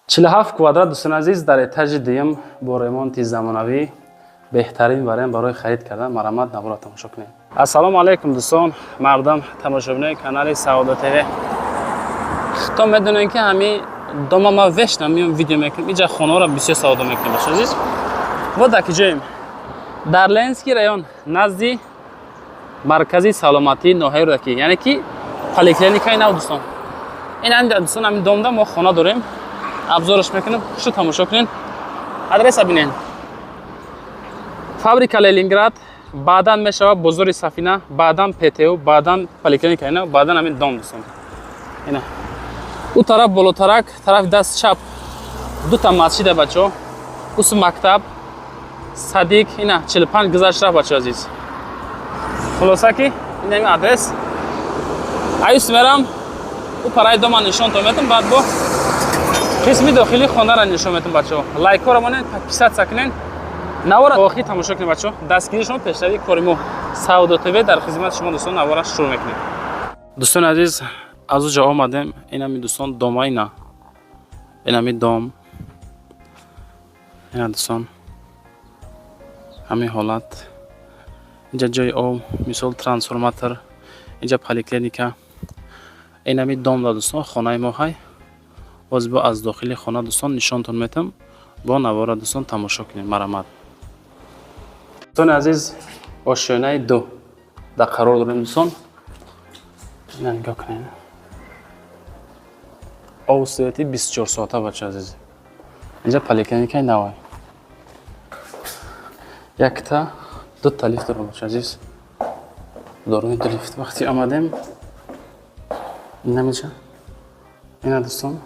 47 квадрат дӯстон азиз дар этажи дуюм бо ремонти замонавӣ беҳтарин вариант барои харид кардан марамат навора тамошо кунем. Ассалому алайкум дӯстон, мардам тамошобинои канали Саодат ТВ. То медонем ки ҳами дома ма вешна миём видео мекунем. Инҷа хонаро бисёр саодат мекунем бошед азиз. Вот даки ҷоем. Дар Ленинский район назди маркази саломатии ноҳияи Рӯдаки, яъне ки поликлиникаи нав дӯстон. Ин анда дӯстон ҳамин домда мо хона дорем. Обзораш мекунем, хушо тамошо кунен. Адреса бинен. Фабрика Ленинград, баъдан мешава бозори Сафина, баъдан ПТУ, баъдан поликлиника ина, баъдан ҳамин дом дӯстон. Ина. У тараф болотарак, тарафи даст чап дута масҷида бачо, усу мактаб, садик, ина 45 гузашт рафт бачо азиз. Хулоса ки ин ҳамин адрес. Аюс мерам, у параи дома нишонтон метам, баъд бо қисми дохили хонара нишон метам бачо. Лайкора монен, подписаться кунен. навора охир тамошо кунед бачо. Дастгири шумо пештави кори мо Саодат ТВ дар хизмати шумо дӯстон навора шурӯъ мекунем. Дӯстон азиз, аз уҷа омадем. Ин ҳамин дӯстон домаина. Ин ҳамин дом. Ина дӯстон. Ҳамин ҳолат. Инҷа ҷои об, мисол трансформатор, инҷа поликлиника. Ин ҳамин дом да дӯстон, хонаи мо ҳай. Боз бо аз дохили хона дӯстон нишонтон метам. Бо навора дӯстон тамошо кунем марамат. Дӯстони азиз, ошёнаи 2 да қарор дорем дӯстон. Ина нигоҳ кунед. Об соати 24 соата бача азиз. Инҷа поликлиникаи навай. Якта, дута лифт дорам бача азиз. Дорои ду лифт вақти омадем. Ина миҷа. Ина дӯстон.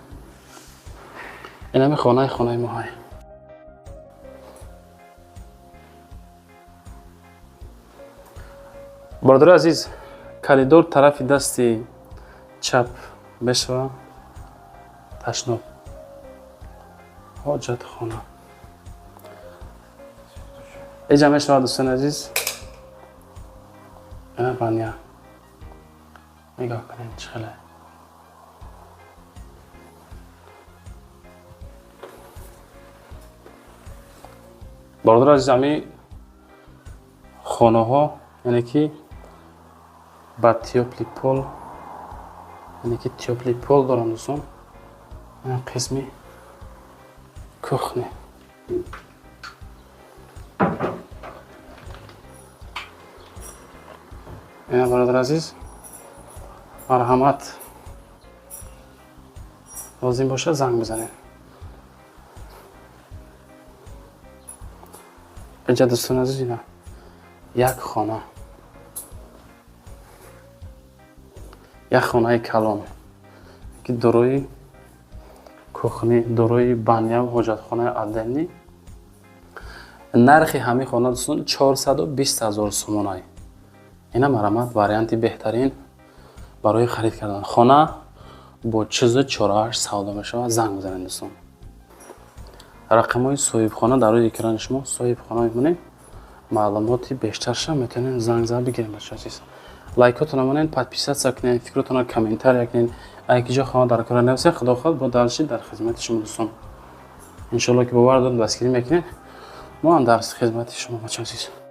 Ина ми хонаи мо ҳай. Бародари азиз, коридор тарафи дасти чап мешава ташноб. Ҳоҷатхона. Эҷа мешава дӯстони азиз. Ина баня. Нигоҳ кунед чӣ хеле. Бародари азиз, ҳамин хонаҳо, яъне ки ба теплый пол, яъне ки теплый пол дорам дӯстон. Ин қисми кухня. Ина бародари азиз, марҳамат. Лозим бошад занг бизанед. Инҷа дӯстони азиз, ина як хона. Як хонаи калон ки дорои кухни, дорои баня ва ҳоҷатхонаи отдельни. Нархи ҳамин хона дӯстон 420 000 сомонай. Ина марамат варианти беҳтарин барои харид кардан. Хона бо чизу 48 савдо мешавад. Занг бизанед дӯстон. Рақамҳои соҳибхона дар рӯи экрани шумо соҳибхона мебинед. Маълумоти бештарша метавонед занг зад бигиред бачо азиз. Лайкотона монед, подписаться кунед, фикротона комментария кунед. Аги ҷо хона дар кора нависе, худохоҳ бо далши дар хизмати шумо дӯстон. Иншоалло ки бовар доред дастгирӣ мекунед. Мо ҳам дар хизмати шумо бачо азиз.